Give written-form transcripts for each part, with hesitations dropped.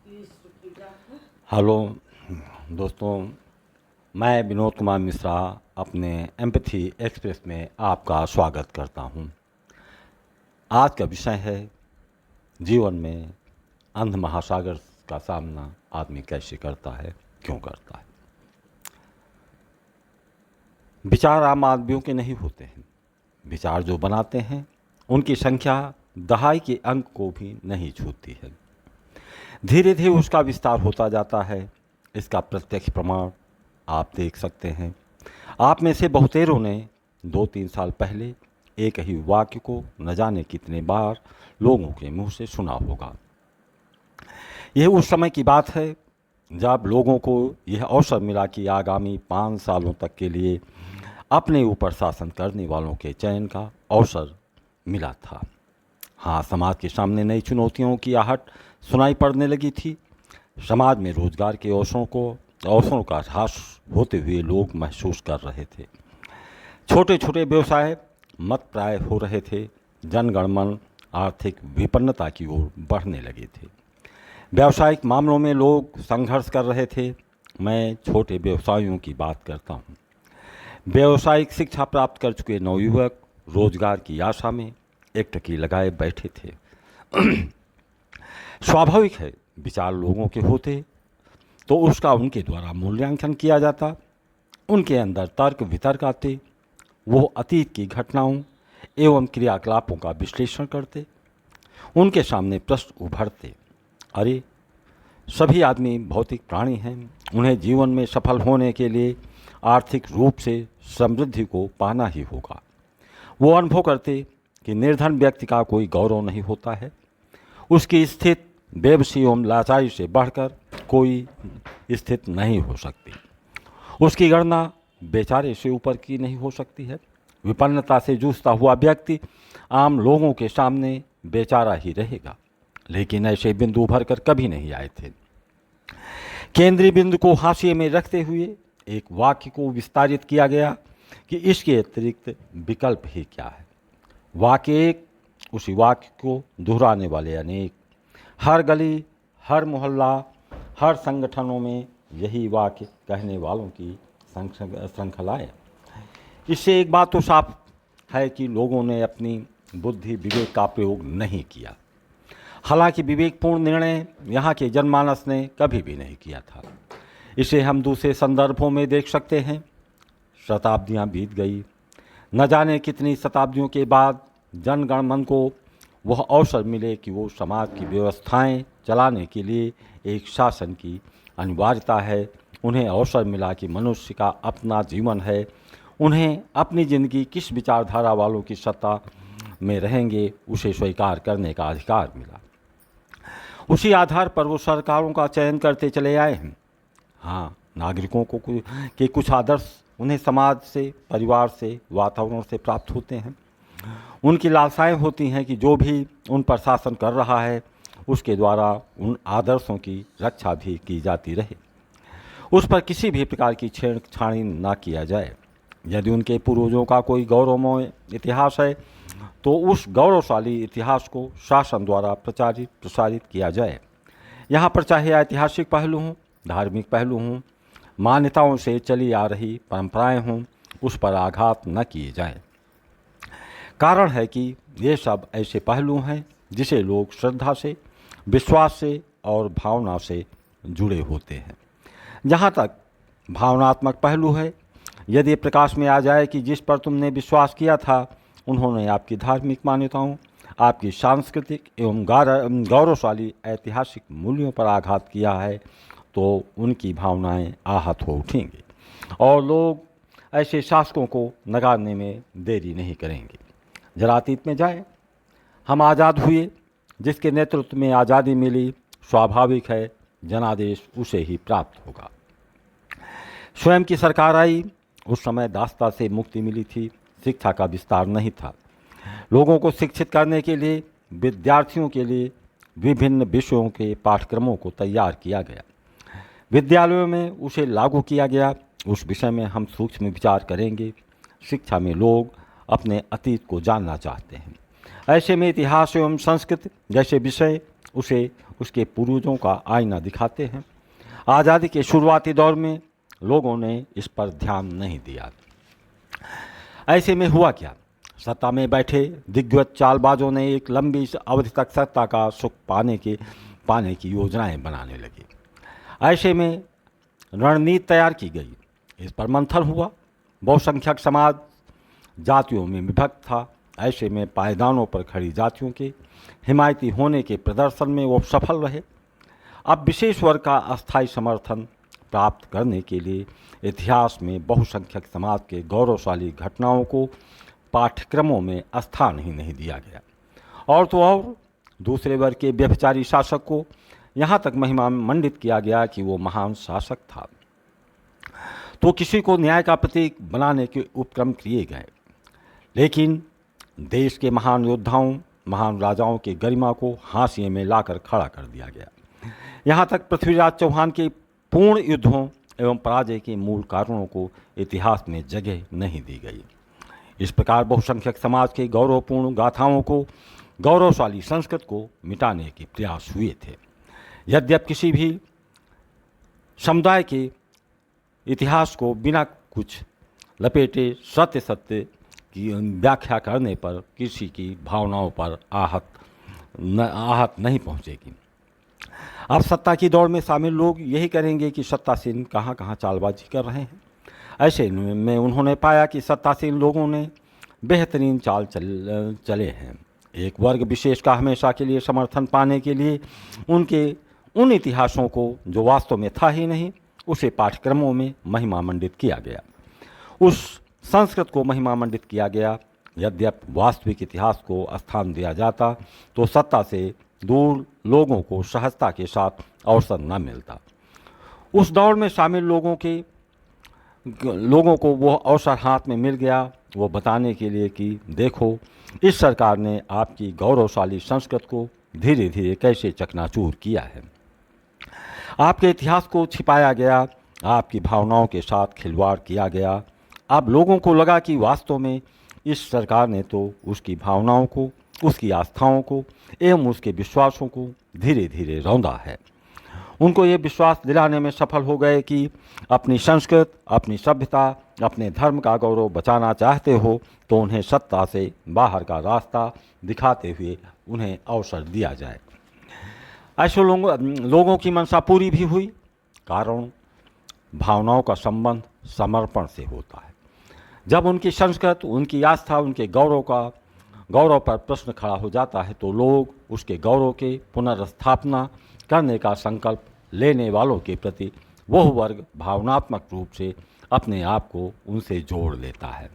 Hello दोस्तों, मैं विनोद कुमार मिश्रा अपने एम्पैथी एक्सप्रेस में आपका स्वागत करता हूं। आज का विषय है जीवन में अंध महासागर का सामना आदमी कैसे करता है, क्यों करता है। विचार आम आदमियों के नहीं होते हैं। विचार जो बनाते हैं उनकी संख्या दहाई के अंक को भी नहीं छूती है। धीरे धीरे उसका विस्तार होता जाता है। इसका प्रत्यक्ष प्रमाण आप देख सकते हैं। आप में से बहुतेरों ने 2-3 साल पहले एक ही वाक्य को न जाने कितने बार लोगों के मुंह से सुना होगा। यह उस समय की बात है जब लोगों को यह अवसर मिला कि आगामी 5 सालों तक के लिए अपने ऊपर शासन करने वालों के चयन का अवसर मिला था। हाँ, समाज के सामने नई चुनौतियों की आहट सुनाई पड़ने लगी थी। समाज में रोजगार के अवसरों का ह्रास होते हुए लोग महसूस कर रहे थे। छोटे छोटे व्यवसाय मत प्राय हो रहे थे। जनगणमन आर्थिक विपन्नता की ओर बढ़ने लगे थे। व्यावसायिक मामलों में लोग संघर्ष कर रहे थे। मैं छोटे व्यवसायियों की बात करता हूँ। व्यावसायिक शिक्षा प्राप्त कर चुके नवयुवक रोजगार की आशा में एकटकी लगाए बैठे थे। स्वाभाविक है, विचार लोगों के होते तो उसका उनके द्वारा मूल्यांकन किया जाता। उनके अंदर तर्क वितर्क आते। वो अतीत की घटनाओं एवं क्रियाकलापों का विश्लेषण करते। उनके सामने प्रश्न उभरते। अरे, सभी आदमी भौतिक प्राणी हैं। उन्हें जीवन में सफल होने के लिए आर्थिक रूप से समृद्धि को पाना ही होगा। वो अनुभव करते कि निर्धन व्यक्ति का कोई गौरव नहीं होता है। उसकी स्थिति बेबसी एवं लाचारी से बढ़कर कोई स्थिति नहीं हो सकती। उसकी गणना बेचारे से ऊपर की नहीं हो सकती है। विपन्नता से जूझता हुआ व्यक्ति आम लोगों के सामने बेचारा ही रहेगा। लेकिन ऐसे बिंदु उभर कर कभी नहीं आए थे। केंद्रीय बिंदु को हाशिए में रखते हुए एक वाक्य को विस्तारित किया गया कि इसके अतिरिक्त विकल्प ही क्या है। वाक्य एक, उसी वाक्य को दोहराने वाले अनेक। हर गली, हर मोहल्ला, हर संगठनों में यही वाक्य कहने वालों की श्रृंखला है। इससे एक बात तो साफ है कि लोगों ने अपनी बुद्धि विवेक का प्रयोग नहीं किया। हालांकि विवेकपूर्ण निर्णय यहाँ के जनमानस ने कभी भी नहीं किया था। इसे हम दूसरे संदर्भों में देख सकते हैं। शताब्दियाँ बीत गई। न जाने कितनी शताब्दियों के बाद जनगणमन को वह अवसर मिले कि वो समाज की व्यवस्थाएं चलाने के लिए एक शासन की अनिवार्यता है। उन्हें अवसर मिला कि मनुष्य का अपना जीवन है। उन्हें अपनी ज़िंदगी किस विचारधारा वालों की सत्ता में रहेंगे उसे स्वीकार करने का अधिकार मिला। उसी आधार पर वो सरकारों का चयन करते चले आए हैं। हाँ, नागरिकों को के कुछ आदर्श उन्हें समाज से, परिवार से, वातावरण से प्राप्त होते हैं। उनकी लालसाएं होती हैं कि जो भी उन पर शासन कर रहा है उसके द्वारा उन आदर्शों की रक्षा भी की जाती रहे। उस पर किसी भी प्रकार की छेड़छाड़ी ना किया जाए। यदि उनके पूर्वजों का कोई गौरवमय इतिहास है तो उस गौरवशाली इतिहास को शासन द्वारा प्रसारित किया जाए। यहाँ पर चाहे ऐतिहासिक पहलू हों, धार्मिक पहलू हों, मान्यताओं से चली आ रही परंपराएं हों, उस पर आघात न किए जाएं। कारण है कि ये सब ऐसे पहलू हैं जिसे लोग श्रद्धा से, विश्वास से और भावना से जुड़े होते हैं। जहाँ तक भावनात्मक पहलू है, यदि प्रकाश में आ जाए कि जिस पर तुमने विश्वास किया था उन्होंने आपकी धार्मिक मान्यताओं, आपकी सांस्कृतिक एवं गौरवशाली ऐतिहासिक मूल्यों पर आघात किया है, तो उनकी भावनाएं आहत हो उठेंगी और लोग ऐसे शासकों को नकारने में देरी नहीं करेंगे। जरा अतीत में जाए। हम आज़ाद हुए, जिसके नेतृत्व में आज़ादी मिली, स्वाभाविक है जनादेश उसे ही प्राप्त होगा। स्वयं की सरकार आई, उस समय दासता से मुक्ति मिली थी। शिक्षा का विस्तार नहीं था। लोगों को शिक्षित करने के लिए विद्यार्थियों के लिए विभिन्न विषयों के पाठ्यक्रमों को तैयार किया गया। विद्यालयों में उसे लागू किया गया। उस विषय में हम सूक्ष्म विचार करेंगे। शिक्षा में लोग अपने अतीत को जानना चाहते हैं। ऐसे में इतिहास एवं संस्कृति जैसे विषय उसे उसके पूर्वजों का आईना दिखाते हैं। आज़ादी के शुरुआती दौर में लोगों ने इस पर ध्यान नहीं दिया। ऐसे में हुआ क्या, सत्ता में बैठे दिग्गज चालबाजों ने एक लंबी अवधि तक सत्ता का सुख पाने की योजनाएं बनाने लगी। ऐसे में रणनीति तैयार की गई, इस पर मंथन हुआ। बहुसंख्यक समाज जातियों में विभक्त था। ऐसे में पायदानों पर खड़ी जातियों के हिमायती होने के प्रदर्शन में वो सफल रहे। अब विशेष वर्ग का अस्थायी समर्थन प्राप्त करने के लिए इतिहास में बहुसंख्यक समाज के गौरवशाली घटनाओं को पाठ्यक्रमों में स्थान ही नहीं दिया गया। और तो और दूसरे वर्ग के व्यभिचारी शासक को यहाँ तक महिमा मंडित किया गया कि वो महान शासक था। तो किसी को न्याय का प्रतीक बनाने के उपक्रम किए गए, लेकिन देश के महान योद्धाओं, महान राजाओं की गरिमा को हाशिए में लाकर खड़ा कर दिया गया। यहाँ तक पृथ्वीराज चौहान के पूर्ण युद्धों एवं पराजय के मूल कारणों को इतिहास में जगह नहीं दी गई। इस प्रकार बहुसंख्यक समाज के गौरवपूर्ण गाथाओं को, गौरवशाली संस्कृत को मिटाने के प्रयास हुए थे। यद्यपि किसी भी समुदाय के इतिहास को बिना कुछ लपेटे सत्य की व्याख्या करने पर किसी की भावनाओं पर आहत नहीं पहुंचेगी। अब सत्ता की दौड़ में शामिल लोग यही करेंगे कि सत्तासीन कहाँ कहाँ चालबाजी कर रहे हैं। ऐसे में उन्होंने पाया कि सत्तासीन लोगों ने बेहतरीन चाल चले हैं। एक वर्ग विशेष का हमेशा के लिए समर्थन पाने के लिए उनके उन इतिहासों को, जो वास्तव में था ही नहीं, उसे पाठ्यक्रमों में महिमा मंडित किया गया। उस संस्कृत को महिमा मंडित किया गया। यद्यपि वास्तविक इतिहास को स्थान दिया जाता तो सत्ता से दूर लोगों को सहजता के साथ अवसर न मिलता। उस दौर में शामिल लोगों को वो अवसर हाथ में मिल गया, वो बताने के लिए कि देखो, इस सरकार ने आपकी गौरवशाली संस्कृत को धीरे धीरे कैसे चकनाचूर किया है। आपके इतिहास को छिपाया गया, आपकी भावनाओं के साथ खिलवाड़ किया गया। अब लोगों को लगा कि वास्तव में इस सरकार ने तो उसकी भावनाओं को, उसकी आस्थाओं को एवं उसके विश्वासों को धीरे धीरे रौंदा है। उनको ये विश्वास दिलाने में सफल हो गए कि अपनी संस्कृत, अपनी सभ्यता, अपने धर्म का गौरव बचाना चाहते हो तो उन्हें सत्ता से बाहर का रास्ता दिखाते हुए उन्हें अवसर दिया जाए। ऐसे लोगों की मंशा पूरी भी हुई, कारण भावनाओं का संबंध समर्पण से होता है। जब उनकी संस्कृत, उनकी आस्था, उनके गौरव पर प्रश्न खड़ा हो जाता है तो लोग उसके गौरव के पुनर्स्थापना करने का संकल्प लेने वालों के प्रति वह वर्ग भावनात्मक रूप से अपने आप को उनसे जोड़ लेता है।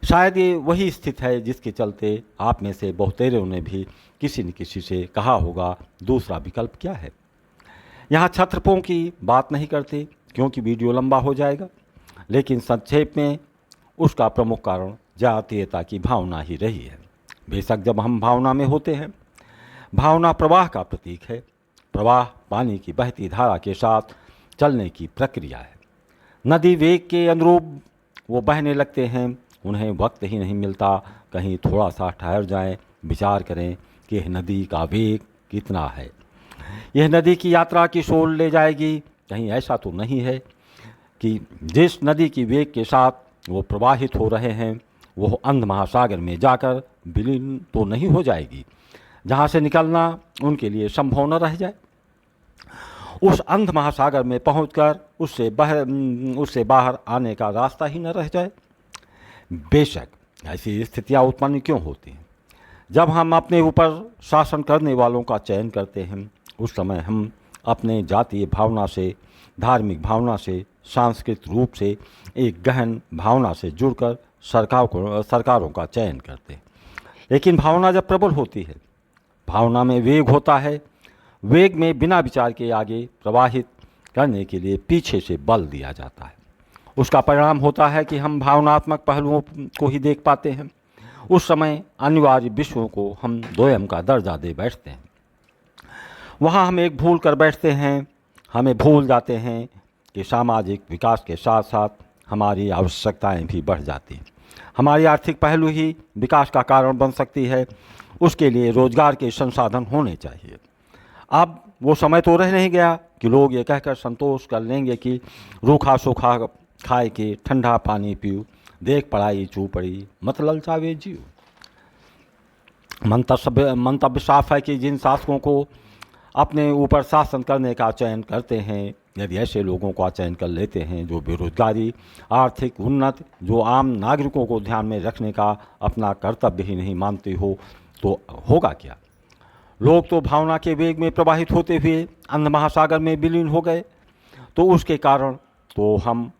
शायद ये वही स्थिति है जिसके चलते आप में से बहुतेरों ने भी किसी न किसी से कहा होगा, दूसरा विकल्प क्या है। यहाँ छत्रपों की बात नहीं करते क्योंकि वीडियो लंबा हो जाएगा, लेकिन संक्षेप में उसका प्रमुख कारण जातीयता की भावना ही रही है। बेशक जब हम भावना में होते हैं, भावना प्रवाह का प्रतीक है। प्रवाह पानी की बहती धारा के साथ चलने की प्रक्रिया है। नदी वेग के अनुरूप वो बहने लगते हैं, उन्हें वक्त ही नहीं मिलता कहीं थोड़ा सा ठहर जाएं, विचार करें कि यह नदी का वेग कितना है, यह नदी की यात्रा किस ओर ले जाएगी। कहीं ऐसा तो नहीं है कि जिस नदी की वेग के साथ वो प्रवाहित हो रहे हैं वो अंध महासागर में जाकर विलीन तो नहीं हो जाएगी, जहाँ से निकलना उनके लिए संभव न रह जाए। उस अंध महासागर में पहुंचकर उससे बाहर आने का रास्ता ही न रह जाए। बेशक ऐसी स्थितियां उत्पन्न क्यों होती हैं? जब हम अपने ऊपर शासन करने वालों का चयन करते हैं, उस समय हम अपने जातीय भावना से, धार्मिक भावना से, सांस्कृतिक रूप से एक गहन भावना से जुड़कर सरकारों का चयन करते हैं। लेकिन भावना जब प्रबल होती है, भावना में वेग होता है, वेग में बिना विचार के आगे प्रवाहित करने के लिए पीछे से बल दिया जाता है। उसका परिणाम होता है कि हम भावनात्मक पहलुओं को ही देख पाते हैं। उस समय अनिवार्य विषयों को हम दोयम का दर्जा दे बैठते हैं। वहाँ हम एक भूल कर बैठते हैं, हमें भूल जाते हैं कि सामाजिक विकास के साथ साथ हमारी आवश्यकताएं भी बढ़ जाती हैं। हमारी आर्थिक पहलू ही विकास का कारण बन सकती है। उसके लिए रोजगार के संसाधन होने चाहिए। अब वो समय तो रह नहीं गया कि लोग ये कहकर संतोष कर लेंगे कि रूखा सूखा खाए के ठंडा पानी पियो, देख पढ़ाई चौपड़ी मत ललचावे जियो। मंतव्य साफ है कि जिन शासकों को अपने ऊपर शासन करने का चयन करते हैं, यदि ऐसे लोगों का चयन कर लेते हैं जो बेरोजगारी, आर्थिक उन्नति, जो आम नागरिकों को ध्यान में रखने का अपना कर्तव्य ही नहीं मानते हो, तो होगा क्या? लोग तो भावना के वेग में प्रवाहित होते हुए अंध महासागर में विलीन हो गए। तो उसके कारण तो हमें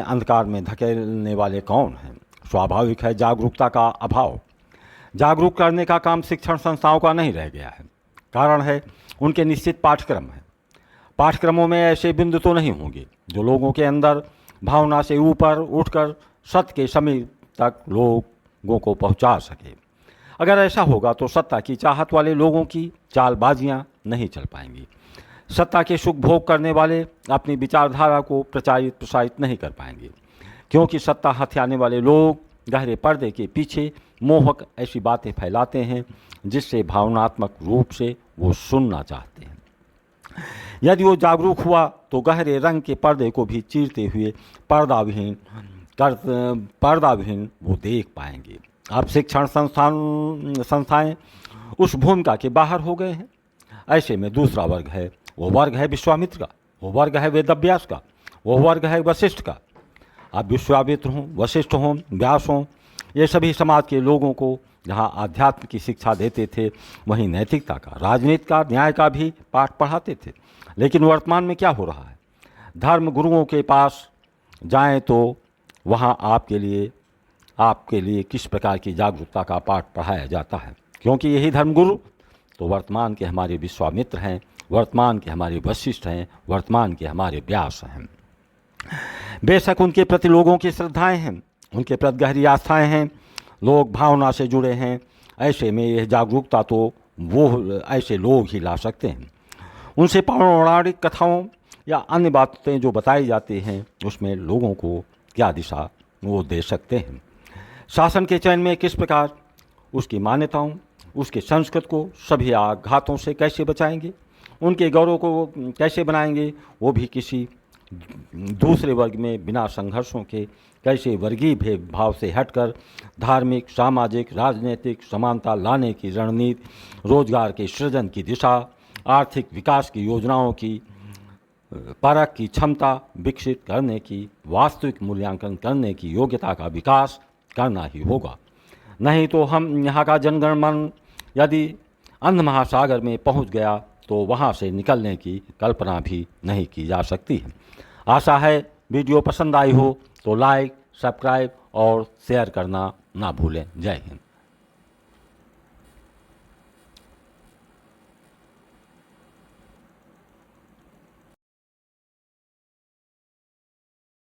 अंधकार में धकेलने वाले कौन हैं? स्वाभाविक है जागरूकता का अभाव। जागरूक करने का काम शिक्षण संस्थाओं का नहीं रह गया है। कारण है उनके निश्चित पाठ्यक्रम है। पाठ्यक्रमों में ऐसे बिंदु तो नहीं होंगे जो लोगों के अंदर भावना से ऊपर उठकर सत्य के समीप तक लोगों को पहुंचा सके। अगर ऐसा होगा तो सत्ता की चाहत वाले लोगों की चालबाजियां नहीं चल पाएंगी। सत्ता के सुख भोग करने वाले अपनी विचारधारा को प्रसारित नहीं कर पाएंगे, क्योंकि सत्ता हथियाने वाले लोग गहरे पर्दे के पीछे मोहक ऐसी बातें फैलाते हैं जिससे भावनात्मक रूप से वो सुनना चाहते हैं। यदि वो जागरूक हुआ तो गहरे रंग के पर्दे को भी चीरते हुए पर्दाविहीन वो देख पाएंगे। अब शिक्षण संस्थाएं उस भूमिका के बाहर हो गए हैं। ऐसे में दूसरा वर्ग है, वो वर्ग है विश्वामित्र का, वो वर्ग है वेदव्यास का, वो वर्ग है वशिष्ठ का। अब विश्वामित्र हों, वशिष्ठ हों, व्यास हों, ये सभी समाज के लोगों को जहाँ आध्यात्म की शिक्षा देते थे, वहीं नैतिकता का, राजनीति का, न्याय का भी पाठ पढ़ाते थे। लेकिन वर्तमान में क्या हो रहा है? धर्म गुरुओं के पास जाएं तो वहाँ आपके लिए किस प्रकार की जागरूकता का पाठ पढ़ाया जाता है, क्योंकि यही धर्मगुरु तो वर्तमान के हमारे विश्वामित्र हैं, वर्तमान के हमारे वशिष्ठ हैं, वर्तमान के हमारे व्यास हैं। बेशक उनके प्रति लोगों की श्रद्धाएं हैं, उनके प्रति गहरी आस्थाएं हैं, लोग भावना से जुड़े हैं। ऐसे में यह जागरूकता तो वो ऐसे लोग ही ला सकते हैं। उनसे पौराणिक कथाओं या अन्य बातें जो बताई जाती हैं, उसमें लोगों को क्या दिशा वो दे सकते हैं। शासन के चयन में किस प्रकार उसकी मान्यताओं, उसके संस्कृत को सभी आघातों से कैसे बचाएंगे, उनके गौरव को कैसे बनाएंगे, वो भी किसी दूसरे वर्ग में बिना संघर्षों के कैसे वर्गीय भेदभाव से हटकर धार्मिक, सामाजिक, राजनीतिक समानता लाने की रणनीति, रोजगार के सृजन की दिशा, आर्थिक विकास की योजनाओं की परख की क्षमता विकसित करने की, वास्तविक मूल्यांकन करने की योग्यता का विकास करना ही होगा। नहीं तो हम यहाँ का जनगण मन यदि अंध महासागर में पहुँच गया तो वहाँ से निकलने की कल्पना भी नहीं की जा सकती है। आशा है वीडियो पसंद आई हो तो लाइक, सब्सक्राइब और शेयर करना ना भूलें। जय हिंद।